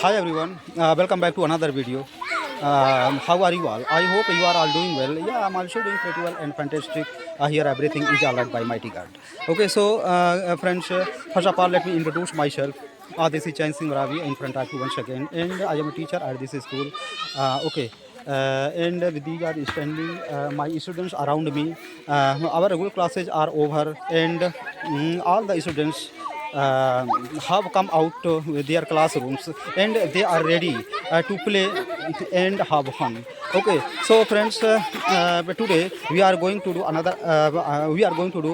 Hi everyone, welcome back to another video. How are you all? I hope you are all doing well. Yeah, I'm also doing pretty well and fantastic. Here everything is alright by mighty God. Okay, so friends, first of all let me introduce myself. This is Chain Singh Ravi in front of you once again, and I am a teacher at this school. And with these are standing my students around me. Our regular classes are over, and all the students have come out with their classrooms and they are ready to play and have fun. Okay, so friends, today we are going to do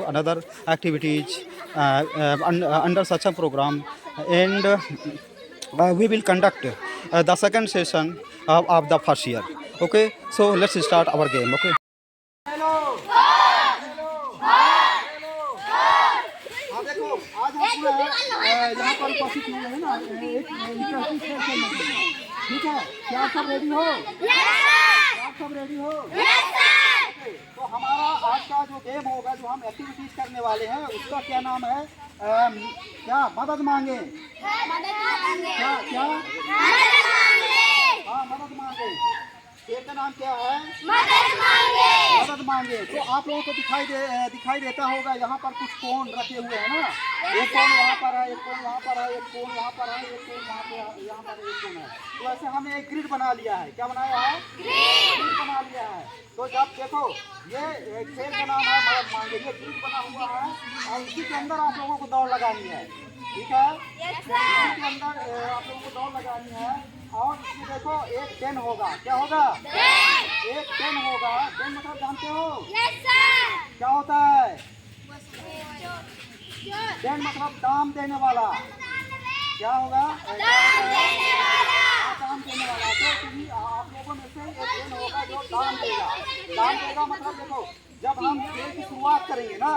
another activities under such a program, and we will conduct the second session of the first year. Okay, so let's start our game. Okay. हाँ देखो, आज हम पूरा यहाँ पर उपस्थित हुए हैं ना, एक इंटरेस्टिंग सेशन में, ठीक है? क्या सब रेडी हो? क्या सब रेडी हो? ओके, तो हमारा आज का जो गेम होगा, जो हम एक्टिविटीज करने वाले हैं, उसका क्या नाम है? क्या मदद मांगे? क्या क्या? हाँ, मदद मांगे। खेल का नाम क्या है? मदद मांगे। तो आप लोगों को दिखाई देता होगा, यहाँ पर कुछ कोन रखे हुए हैं ना, एक कोन यहाँ पर है, एक कोन यहाँ पर है, एक कोन यहाँ पर है, एक कोन यहाँ पर एक कोन है। तो ऐसे हमने एक ग्रिड बना लिया है। क्या बनाया है? ग्रिड बना लिया है। तो जब देखो, ये खेल का नाम है मदद मांगे, ये ग्रिड बना हुआ है और इसी के अंदर आप लोगों को दौड़ लगानी है, ठीक है? इसी के अंदर आप लोगों को दौड़ लगानी है और इसमें देखो एक डेन होगा। क्या होगा? एक डेन होगा। डेन मतलब जानते हो? क्या होता है? डेन मतलब दाम देने वाला। क्या होगा? दाम देने वाला। तो तुम्ही आप लोगों में से एक डेन होगा जो दाम देगा। दाम देगा मतलब देखो, जब हम खेल की शुरुआत करेंगे ना,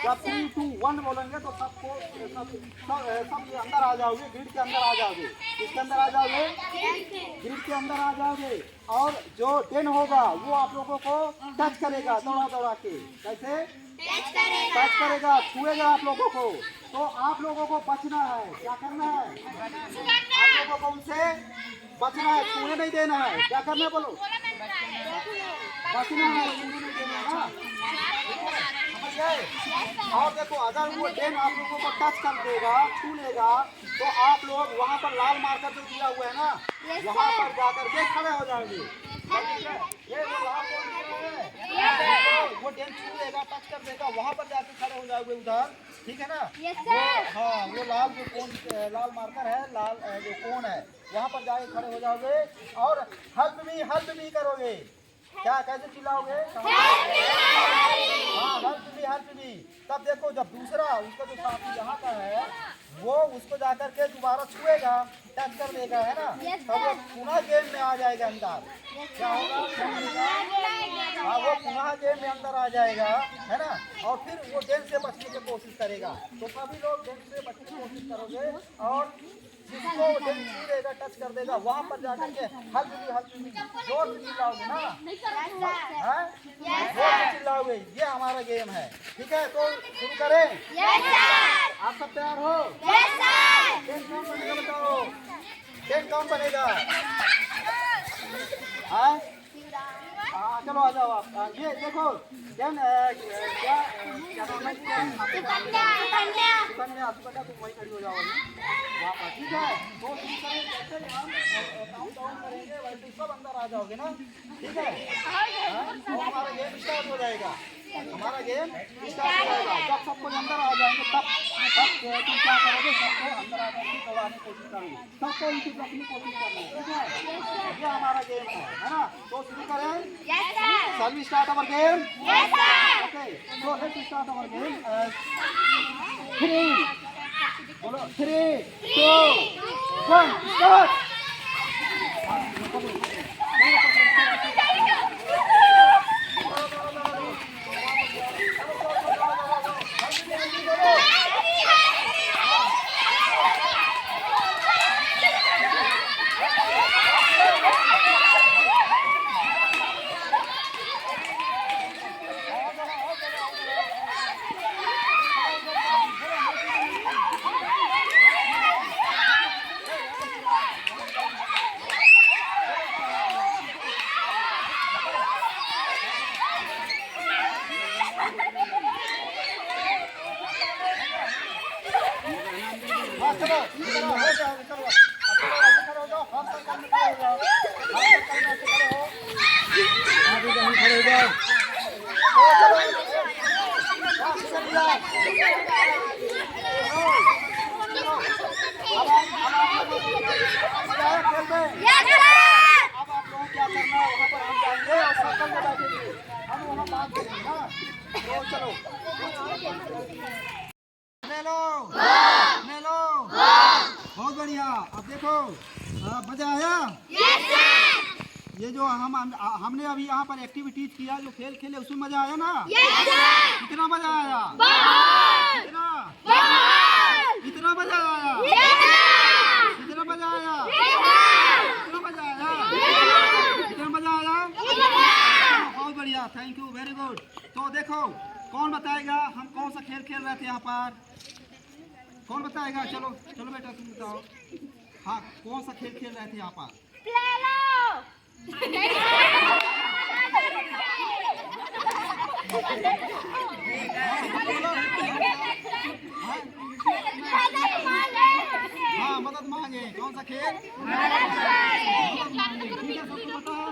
जब 3, 2, 1 बोलेंगे तो सब ये अंदर आ जाओगे, ग्रिड के अंदर आ जाओगे। किसके अंदर आ जाओगे? ग्रिड के अंदर आ जाओगे। और जो डेन होगा वो आप लोगों को टच करेगा दौड़ा के। कैसे टच करेगा? छुएगा आप लोगों को। तो आप लोगों को बचना है। क्या करना है? आप लोगों को उनसे बचना है, छूने नहीं देना है। क्या करना है बोलो? बचना है, छूने नहीं देना है ना। और देखो, अगर वो डेन आप लोगों को टच कर देगा, छू लेगा, तो आप लोग वहाँ पर लाल मार्कर जो दिया हुआ है ना, वहाँ पर जाकर के खड़े हो जाएंगे। ये वो लाल है, वो डेन छू लेगा, टच कर देगा, वहाँ पर जाकर खड़े हो जाओगे उधर, ठीक है ना? हाँ, वो लाल जो कोन, लाल मार्कर है, लाल जो कोन है, वहाँ पर जाके खड़े हो जाओगे और हेल्प मी करोगे। क्या कैसे चिल्लाओगे? हाँ, हेल्प मी। तब देखो, जब दूसरा उसका जो साथी यहाँ का है वो उसको जाकर के दोबारा छुएगा, टच कर देगा, है ना? तब वो पुनः गेम में आ जाएगा अंदर। क्या होगा? हाँ, वो पुनः गेम में अंदर आ जाएगा, है ना? और फिर वो गेम से बचने की कोशिश करेगा। तो सभी लोग गेम से बचने की कोशिश करोगे और जिसको डेन छू देगा, टच कर देगा, वहाँ पर जाकर के हेल्प मी जोर से चिल्लाओगे ना, जोर से चिल्लाओगे। ये हमारा गेम है, ठीक है? तो शुरू करें? आप सब तैयार हो? डेन कौन बनेगा बताओ? डेन कौन बनेगा? हाँ, चलो आ जाओ आप। ये देखो डेन क्या नाम है? सुकन्या, तुम वहीं खड़ी हो जाओ वहाँ पर, ठीक है? तो जैसे हम काउंट डाउन करेंगे वैसे सब अंदर आ जाओगे ना, ठीक है? तो हमारा गेम स्टार्ट हो जाएगा। जब सब कुछ अंदर आ जाएंगे तब तुम क्या करोगे? सबको अंदर आ जाएंगे, दौड़ाने की कोशिश करोगे, सबको उनकी अपनी कोशिश करना है, ठीक है? ये हमारा गेम है ना? तो शुरू करें? Shall we start our game? Yes, sir. Okay, so let's start our game. 3, बोलो 3, 2, 1, start. मजा आया? ये जो हमने अभी यहाँ पर एक्टिविटीज किया, जो खेल खेले, उसमें मजा आया ना? कितना मजा आया? कितना कितना मजा आया? कितना मजा आया? कितना मजा आया? कितना मजा आया? बहुत बढ़िया, थैंक यू, वेरी गुड। तो देखो, कौन बताएगा हम कौन सा खेल खेल रहे थे यहाँ पर? कौन बताएगा? चलो चलो बेटा तुम बताओ। हाँ, कौन सा खेल खेल रहे थे यहाँ पर? हाँ, मदद मांगे। कौन सा खेल? मदद मांगे। ठीक है, सबको पता है?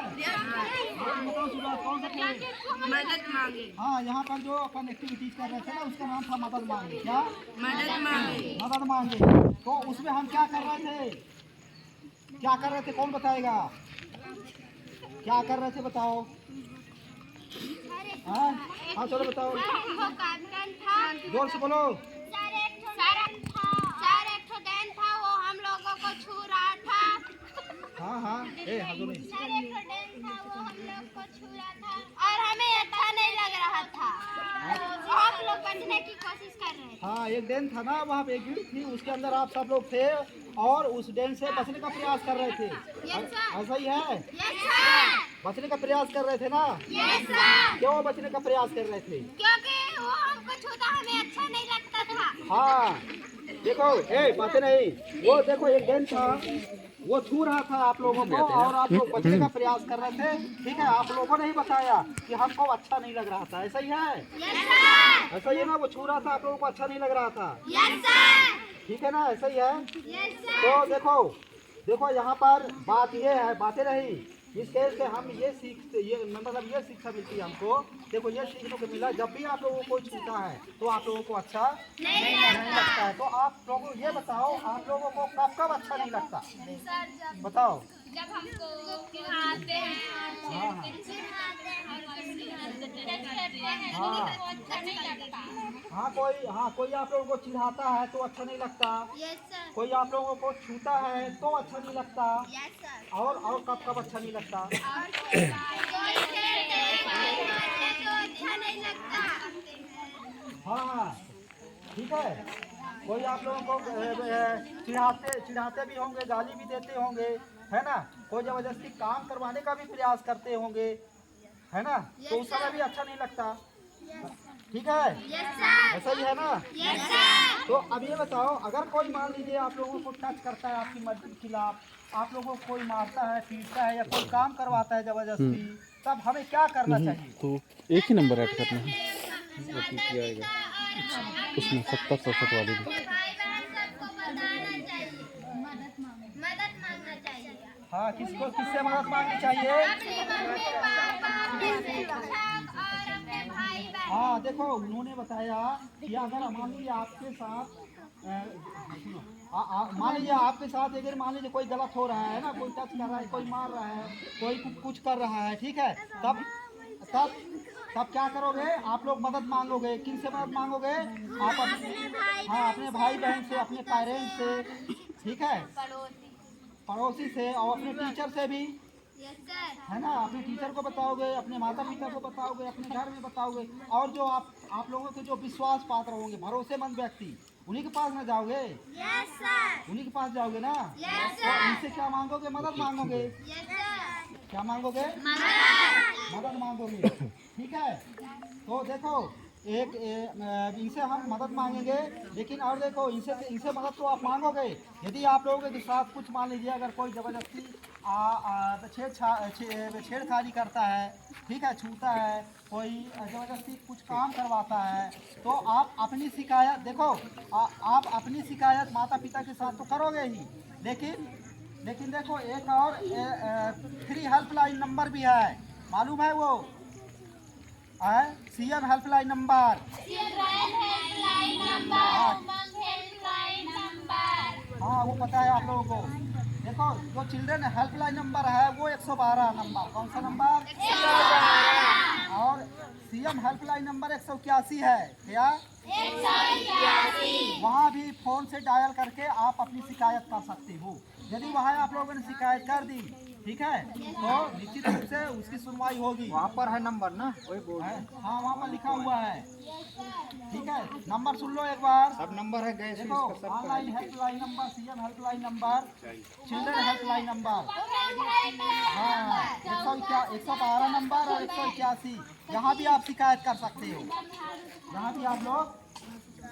बताओ सुबह, कौन सा खेल? मदद मांगे। हाँ, यहाँ पर जो अपन एक्टिविटीज कर रहे थे ना, उसका नाम था मदद मांगे। क्या? मदद मांगे। मदद मांगे। तो उसमें हम क्या कर रहे थे? क्या कर रहे थे? कौन बताएगा? क्या कर रहे थे बताओ? हाँ हाँ, चलो बताओ, जोर से बोलो। हाँ हाँ, हजू नहीं। और हमें अच्छा नहीं लग रहा था, तो हम लोग बचने की कोशिश कर रहे थे। हाँ, एक डेन था ना, वहाँ पे एक गिल्ड थी, उसके अंदर आप सब लोग थे और उस डेन से बचने का प्रयास कर रहे थे। ऐसा ही है? बचने का प्रयास कर रहे थे ना? क्यों बचने का प्रयास कर रहे थे? क्योंकि वो हमको छूता हमें अच्छा नहीं लगता था। हाँ, देखो, बातें नहीं, वो देखो एक डेन था, वो छू रहा था आप लोगों को और आप लोग बचने का प्रयास कर रहे थे। ठीक है, आप लोगों ने ही बताया कि हमको अच्छा नहीं लग रहा था। ऐसा ही है? ऐसा ही है ना? वो छू रहा था, आप लोगों को अच्छा नहीं लग रहा था। ठीक है ना? ऐसा ही है। तो देखो देखो, यहाँ पर बात ये है, बातें रही, इस खेल से हम ये सीखते, ये मतलब ये शिक्षा मिलती है हमको। देखो, ये सीखने को मिला, जब भी आप लोगों को छूता है तो आप लोगों को अच्छा नहीं लगता है। तो आप लोगों ये बताओ, आप लोगों को कब कब अच्छा नहीं लगता? बताओ। जब हमको चिढ़ाते हैं, कोई आप लोगों को चिढ़ाता है तो अच्छा नहीं लगता। कोई आप लोगों को छूता है तो अच्छा नहीं लगता। और कब कब अच्छा नहीं लगता? हाँ, ठीक है। कोई आप लोगों को चिढ़ाते भी होंगे, गाली भी देते होंगे, है ना? कोई जबरदस्ती काम करवाने का भी प्रयास करते होंगे, है ना? तो उस समय भी अच्छा नहीं लगता। ठीक है? ऐसा ही है ना? तो अब ये बताओ, अगर कोई मान लीजिए आप लोगों को टच करता है आपकी मर्जी के खिलाफ, आप लोगों को कोई मारता है, पीटता है या कोई काम करवाता है जबरदस्ती, तब हमें क्या करना चाहिए? तो एक ही नंबर ऐड करना है, आएगा उसमें 70-67 वाले भी। हाँ, किससे मदद मांगनी चाहिए? हाँ, देखो, उन्होंने बताया कि अगर मान लीजिए आपके साथ अगर मान लीजिए कोई गलत हो रहा है ना, कोई टच कर रहा है, कोई मार रहा है, कोई कुछ कर रहा है, ठीक है, तब क्या करोगे? आप लोग मदद मांगोगे। किन से मदद मांगोगे? आप अपने भाई बहन से, अपने पेरेंट्स से, ठीक है, पड़ोसी से, और अपने टीचर से भी, है ना? अपने टीचर को बताओगे, अपने माता पिता को बताओगे, अपने घर में बताओगे, और जो आप लोगों के जो विश्वास पात्र होंगे, भरोसेमंद व्यक्ति, उन्हीं के पास ना जाओगे? उन्हीं के पास जाओगे ना? तो इनसे क्या मांगोगे? मदद मांगोगे। क्या मांगोगे? मदद मांगोगे। ठीक है, तो देखो, इनसे हम मदद मांगेंगे, लेकिन और देखो, इनसे मदद तो आप मांगोगे, यदि आप लोगों के साथ कुछ मान लीजिए अगर कोई जबरदस्ती छेड़खानी करता है, ठीक है, छूता है, कोई जबरदस्ती कुछ काम करवाता है, तो आप अपनी शिकायत, देखो, आप अपनी शिकायत माता पिता के साथ तो करोगे ही, लेकिन देखो, एक और फ्री हेल्पलाइन नंबर भी है, मालूम है वो? CM helpline number. हाँ, वो पता है आप लोगों को। देखो, जो चिल्ड्रन हेल्पलाइन नंबर है वो 112 नंबर। कौन सा नंबर? 112। और सीएम हेल्पलाइन नंबर 181 है। क्या? 181। वहाँ भी फोन से डायल करके आप अपनी शिकायत कर सकते हो। यदि वहाँ आप लोगों ने शिकायत कर दी, ठीक है, तो निश्चित रूप से उसकी सुनवाई होगी। वहाँ पर है नंबर ना, वही बोल रहे हैं। हाँ, वहाँ पर लिखा हुआ है, ठीक है। नंबर सुन लो एक बार, सब नंबर है। गए देखो, online helpline number, CM helpline number, children helpline number, हाँ, 112 नंबर और 181, यहाँ भी आप शिकायत कर सकते हो, यहाँ भी आप लोग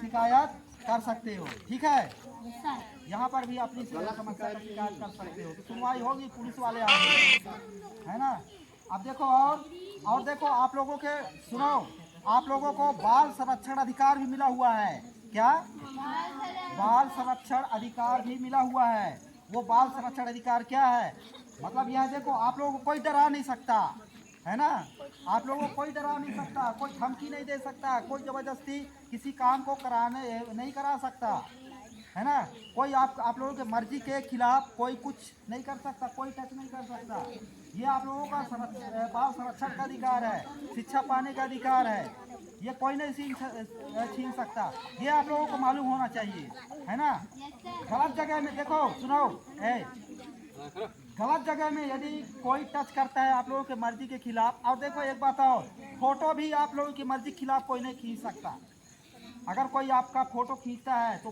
शिकायत कर सकते हो, ठीक है। यहाँ पर भी अपनी समस्या की शिकायत कर सकते हो, तो सुनवाई होगी, पुलिस वाले आएंगे, है ना। अब देखो और देखो, आप लोगों के सुनो, आप लोगों को बाल संरक्षण अधिकार भी मिला हुआ है। क्या? बाल संरक्षण अधिकार भी मिला हुआ है। वो बाल संरक्षण अधिकार क्या है? मतलब यह देखो, आप लोगों को कोई डरा नहीं सकता, है ना। आप लोगों को कोई डरा नहीं सकता, कोई धमकी नहीं दे सकता, कोई जबरदस्ती किसी काम को कराने नहीं करा सकता, है ना। कोई आप लोगों के मर्जी के खिलाफ कोई कुछ नहीं कर सकता, कोई टच नहीं कर सकता। ये आप लोगों का बाल संरक्षण का अधिकार है, शिक्षा पाने का अधिकार है, ये कोई नहीं छीन सकता। ये आप लोगों को मालूम होना चाहिए, है ना। गलत जगह में देखो, सुनो, गलत जगह में यदि कोई टच करता है आप लोगों के मर्जी के खिलाफ, और देखो एक बात और, फोटो भी आप लोगों की मर्जी के खिलाफ कोई नहीं खींच सकता। अगर कोई आपका फोटो खींचता है तो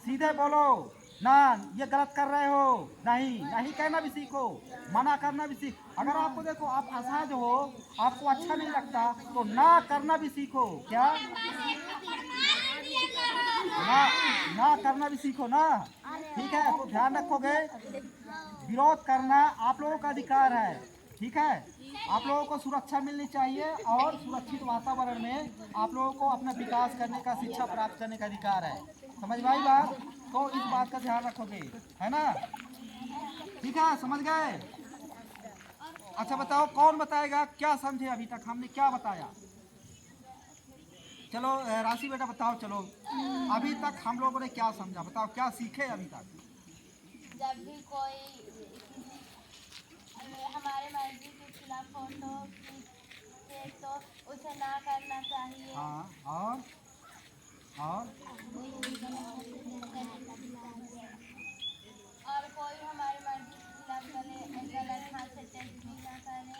सीधे बोलो ना, ये गलत कर रहे हो, नहीं कहना भी सीखो, मना करना भी सीख। अगर आपको देखो आप असहज हो, आपको अच्छा नहीं लगता, तो ना करना भी सीखो। क्या? ना करना भी सीखो ना, ठीक है। तो ध्यान रखोगे, विरोध करना आप लोगों का अधिकार है, ठीक है। आप लोगों को सुरक्षा मिलनी चाहिए और सुरक्षित वातावरण में आप लोगों को अपना विकास करने का, शिक्षा प्राप्त करने का अधिकार है। समझ में आई बात? तो इस बात का ध्यान रखोगे, है ना, ठीक है, समझ गए। अच्छा बताओ, कौन बताएगा क्या समझे अभी तक हमने क्या बताया? चलो राशि बेटा बताओ, चलो अभी तक हम लोगों ने क्या समझा, बताओ क्या सीखे अभी तक? जब भी कोई हमारे मर्जी के खिलाफ फोटो खींचे तो उसे ना करना चाहिए। हाँ, और कोई हमारे मर्जी के खिलाफ गलत हाथ से टेस्ट भी ना करे।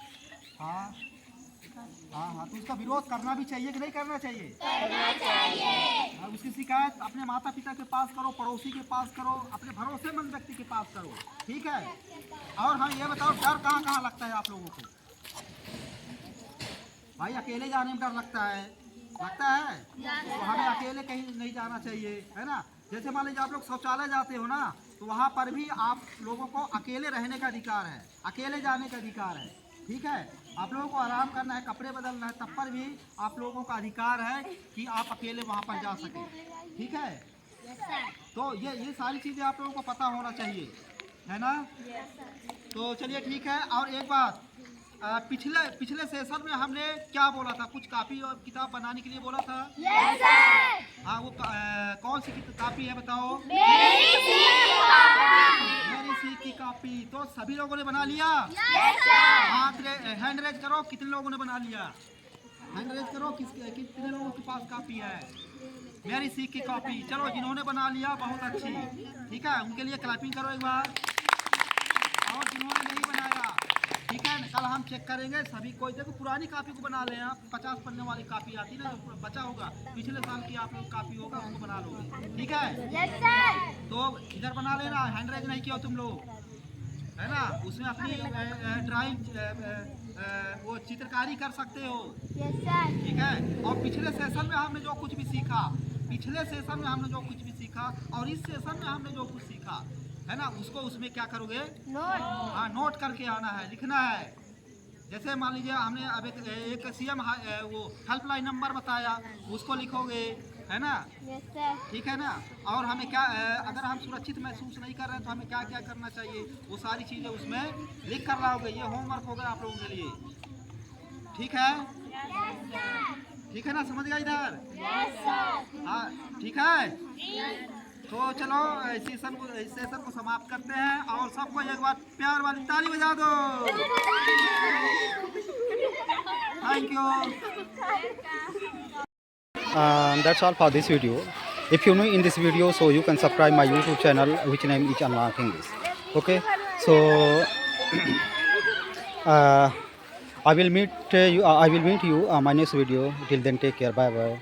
हाँ, तो उसका विरोध करना भी चाहिए कि नहीं करना चाहिए? करना चाहिए। उसकी शिकायत अपने माता पिता के पास करो, पड़ोसी के पास करो, अपने भरोसेमंद व्यक्ति के पास करो, ठीक है। और हाँ, ये बताओ, डर कहाँ लगता है आप लोगों को? भाई अकेले जाने में डर लगता है, तो हमें अकेले कहीं नहीं जाना चाहिए, है ना। जैसे मान लीजिए आप लोग शौचालय जाते हो ना, तो वहाँ पर भी आप लोगों को अकेले रहने का अधिकार है, अकेले जाने का अधिकार है, ठीक है। आप लोगों को आराम करना है, कपड़े बदलना है, तब पर भी आप लोगों का अधिकार है कि आप अकेले वहाँ पर जा सकें, ठीक है। तो ये सारी चीज़ें आप लोगों को पता होना चाहिए, है ना। तो चलिए ठीक है। और एक बात, पिछले सेशन में हमने क्या बोला था? कुछ कॉपी और किताब बनाने के लिए बोला था। हाँ, वो कौन सी कॉपी है बताओ? मेरी सीख की कॉपी। तो सभी लोगों ने बना लिया? हाथ हैंड रेज करो, कितने लोगों ने बना लिया? हैंड रेज करो, कितने लोगों के पास कॉपी है मेरी सीख की कॉपी? चलो, जिन्होंने बना लिया बहुत अच्छी, ठीक है, उनके लिए क्लैपिंग करो एक बार। और जिन्होंने नहीं बनाया, ठीक है, कल हम चेक करेंगे सभी। कोई देखो पुरानी कॉपी को बना लें आप, 50 पन्ने वाली कॉपी आती ना, जो बचा होगा पिछले साल की आप लोग कॉपी होगा, उसको बना लोगे, ठीक है। तो इधर बना लेना, हैंड रेज नहीं किया तुम लोग, है ना। उसमें अपनी ड्राइंग वो चित्रकारी कर सकते हो, ठीक है। और पिछले सेशन में हमने जो कुछ भी सीखा, और इस सेशन में हमने जो कुछ सीखा, है ना, उसको उसमें क्या करोगे? हाँ, नोट करके आना है, लिखना है। जैसे मान लीजिए हमने अब एक सीएम वो हेल्पलाइन नंबर बताया, उसको लिखोगे, है ना, ठीक है ना। और हमें क्या, अगर हम सुरक्षित महसूस नहीं कर रहे हैं तो हमें क्या क्या करना चाहिए, वो सारी चीज़ें उसमें लिख कर लाओगे। ये होमवर्क होगा आप लोगों के लिए, ठीक है, ठीक है ना, समझ गया इधर? हाँ, ठीक है। तो चलो इस सेशन को समाप्त करते हैं, और सबको एक बार प्यार वाली ताली बजा दो। Thank you. That's all for this video. If you're new in this video, so you can subscribe my YouTube channel, which name is Unlock English. Okay, so I will meet you. My next video. Till then, take care. Bye bye.